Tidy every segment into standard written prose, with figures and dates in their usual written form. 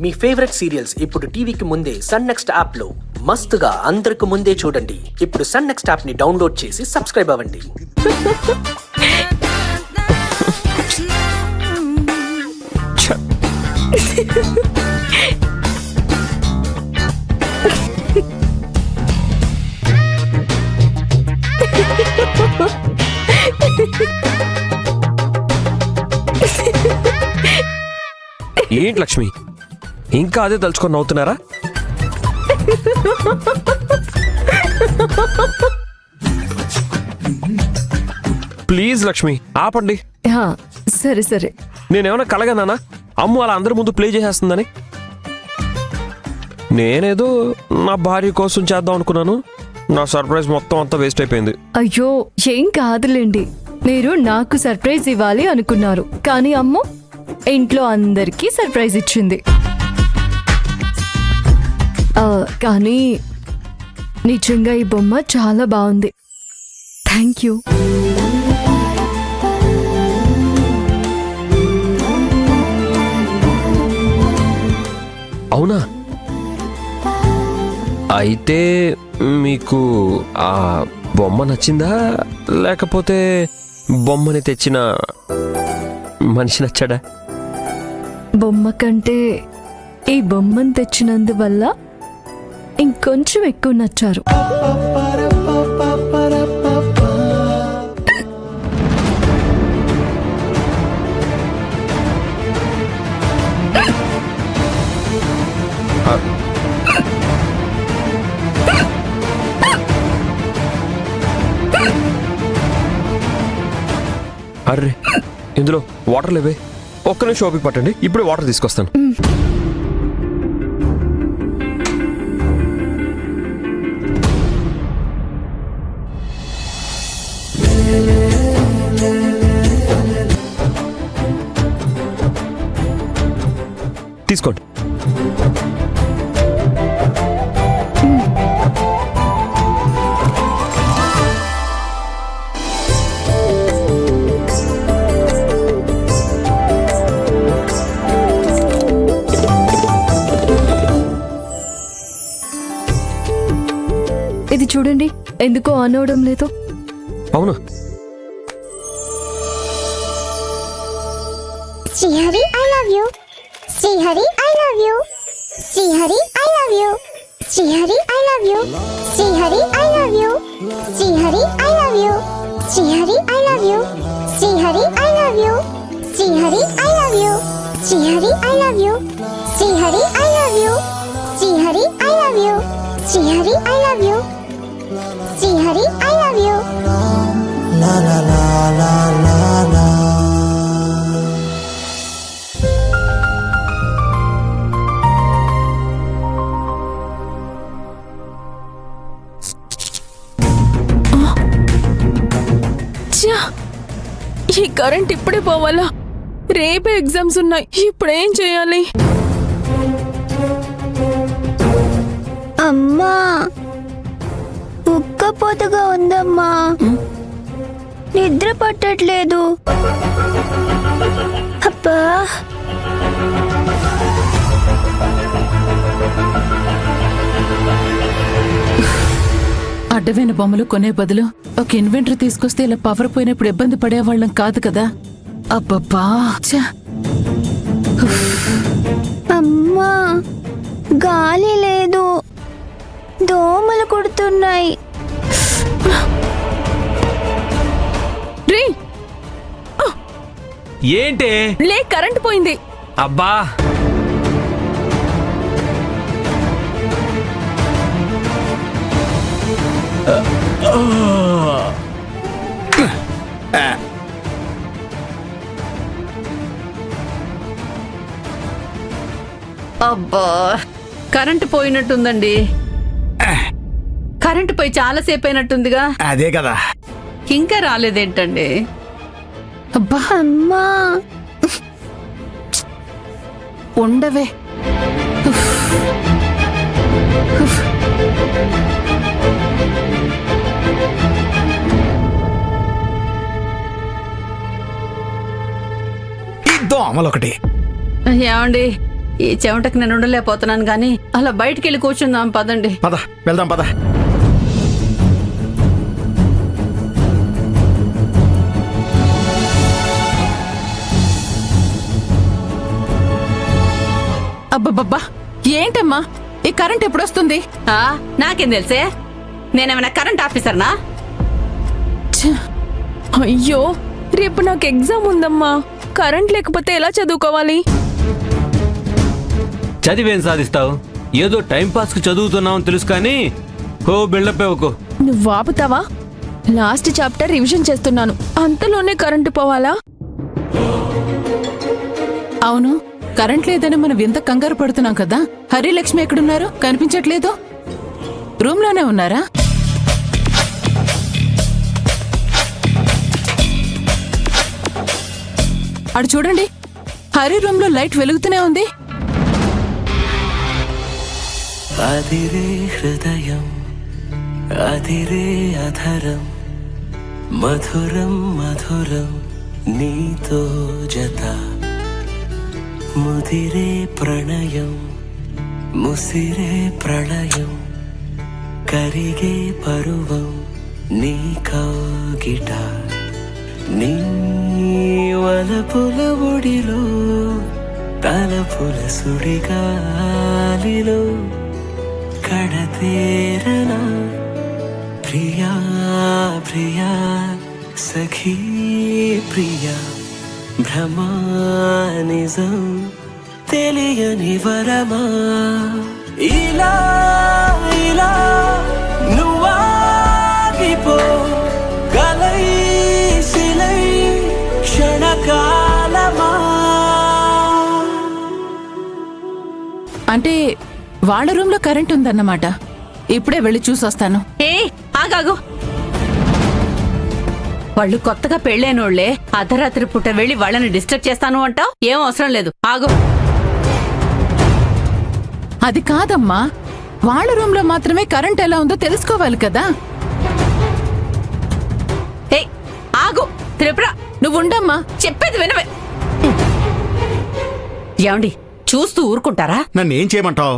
మీ favourite serials ఇప్పుడు టీవీకి ముందే సన్ నెక్స్ట్ యాప్ లో మస్తుగా అందరికి ముందే చూడండి. ఇప్పుడు సన్ నెక్స్ట్ యాప్ ని డౌన్లోడ్ చేసి సబ్స్క్రైబ్ అవ్వండి. ఏంటి లక్ష్మి, ఇంకా అదే తలుచుకొని నవ్వుతున్నారా? ప్లీజ్ లక్ష్మి ఆపండి. సరే సరే. నేనేమన్నా కలగన్నానా అమ్ము అలా అందరి ముందు ప్లే చేసేస్తుందని? నేనేదో నా భార్య కోసం చేద్దాం అనుకున్నాను. నా సర్ప్రైజ్ మొత్తం అంతా వేస్ట్ అయిపోయింది. అయ్యో ఏం కాదులేండి, మీరు నాకు సర్ప్రైజ్ ఇవ్వాలి అనుకున్నారు, కానీ అమ్మ ఇంట్లో అందరికీ సర్ప్రైజ్ ఇచ్చింది. కానీ నిజంగా ఈ బొమ్మ చాలా బాగుంది. Thank you. అవునా? అయితే మీకు ఆ బొమ్మ నచ్చిందా, లేకపోతే బొమ్మని తెచ్చిన మనిషి నచ్చాడా? బొమ్మ కంటే ఈ బొమ్మను తెచ్చినందువల్ల ఇంకొంచెం ఎక్కువ నచ్చారు. అర్రే, ఇందులో వాటర్ లేవే. ఒక్క నిమిషం ఓపిక పట్టండి, ఇప్పుడే వాటర్ తీసుకొస్తాను. తీసుకోండి. ఇది చూడండి, ఎందుకో ఆన్ అవడం లేదు. అవును. Srihari I love you, Srihari I love you, Srihari I love you, Srihari I love you, Srihari I love you, Srihari I love you, Srihari I love you, Srihari I love you, Srihari I love you, Srihari I love you, Srihari I love you, Srihari I love you, Srihari I love you, Srihari I love you. లా లా లా లా లా లా. ఈ current ఇప్పుడే పోవాలా? రేపే ఎగ్జామ్స్ ఉన్నాయి, ఇప్పుడేం చేయాలి? అమ్మా, ఉక్కపోతగా ఉందమ్మా, నిద్ర పట్టట్లేదు. అబ్బా, అడ్డమైన బొమ్మలు కొనే బదులు ఒక ఇన్వెంటరీ తీసుకొస్తే ఇలా పవర్ పోయినప్పుడు ఇబ్బంది పడేవాళ్ళం కాదు కదా. అబ్బబ్బా. అమ్మా, గాలి లేదు, దోమలు కుడుతున్నాయి. ఏంటే? లే, కరెంట్ పోయింది. అబ్బా, అబ్బా, కరెంటు పోయినట్టుందండి. కరెంటు పోయి చాలాసేపు అయినట్టుందిగా. అదే కదా, ఇంకా రాలేదేంటండి? అబ్బా, అమ్మా, ఉండవే. దోమలు ఒకటి. ఏమండి, ఈ చెమటకి నేను ఉండలేకపోతున్నాను కానీ అలా బయటికి వెళ్ళి కూర్చుందాం పదండి. పద వెళ్దాం పద. అబ్బబ్బబ్బా ఏంటమ్మా ఈ కరెంట్ ఎప్పుడొస్తుంది? నాకేం తెలుసే, నేనేమైనా కరెంట్ ఆఫీసర్నా? ఛ, అయ్యో రేపు నాకు ఎగ్జామ్ ఉందమ్మా, కరెంట్ లేకపోతే ఎలా చదువుకోవాలి? చదివేం సాధిస్తావు? ఏదో టైం పాస్ కు చదువుతున్నావు తెలుసు కానీ ఓ బిల్డప్ ఇవ్వకు. నువ్వు ఆపుతావా? లాస్ట్ చాప్టర్ రివిజన్ చేస్తున్నాను, అంతలోనే కరెంటు పోవాలా? అవును, కరెంట్ లేదని మనం ఎంత కంగారు పడుతున్నాం కదా. హరిలక్ష్మి ఎక్కడున్నారు? కనిపించట్లేదు. రూమ్ లోనే ఉన్నారా? అటు చూడండి, హరి రూమ్ లో లైట్ వెలుగుతూనే ఉంది. అదిరే హృదయం అదిరే అధరం మధురం మధురం నీతో జత ముదిరే ప్రణయం ముసిరే ప్రళయం కరిగే పరువం నీ కౌగిట నీ వలపుల ఒడిలో తలపుల సుడిగాలిలో కడతేరనా ప్రియా ప్రియా సఖీ ప్రియా భ్రమానిజం తెలియని వరమా ఇలా ఇలా నువ్వాగిపో గలై శిలై క్షణకాలమా. అంటే వాళ్ళ రూమ్ లో కరెంట్ ఉందన్నమాట. ఇప్పుడే వెళ్ళి చూసొస్తాను. ఆగాగు. వాళ్ళు కొత్తగా పెళ్ళైనోళ్లే, అర్ధరాత్రి పూట వెళ్ళి వాళ్ళని డిస్టర్బ్ చేస్తాను అంటావు? ఏం అవసరం లేదు, ఆగు. అది కాదమ్మా, వాళ్ళ రూమ్ లో మాత్రమే కరెంట్ ఎలా ఉందో తెలుసుకోవాలి కదా. ఆగు త్రిపుర, నువ్వు ఉండమ్మా. చెప్పేది వినవే. ఏమండి, చూస్తూ ఊరుకుంటారా? నన్ను ఏం చేయమంటావు?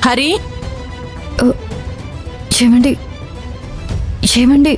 హరి, ఏమండి ఏమండి